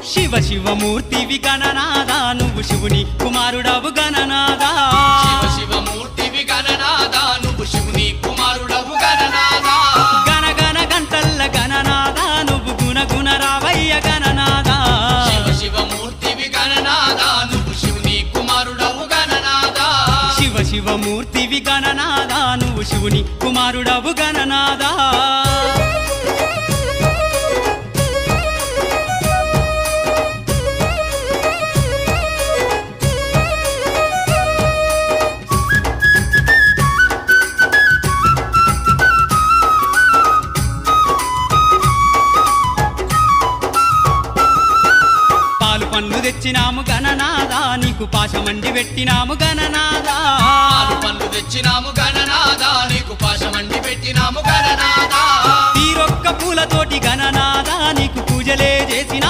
శివ శివమూర్తివి గణనాదా నువ్వు శివుని కుమారుడవు గణనాదా శివ శివమూర్తివి గణనాదా నువ్వు శివుని కుమారుడవు గణనాదా గణ గణ గంటల్ల గణనాదా నువ్వు గుణ గుణ రావయ్య గణనాదా శివ శివమూర్తివి గణనాదా నువ్వు శివుని కుమారుడవు గణనాదా శివ శివమూర్తివి గణనాదా నువ్వు శివుని కుమారుడవు గణనాదా పండ్లు తెచ్చినాము గణనాదా నీకు పాశమండి పెట్టినాము గణనాదా పాలు పండ్లు తెచ్చినాము గణనాదా నీకు పాశమండి పెట్టినాము గణనాదా తీరొక్క పూలతోటి గణనాదా నీకు పూజలే చేసిన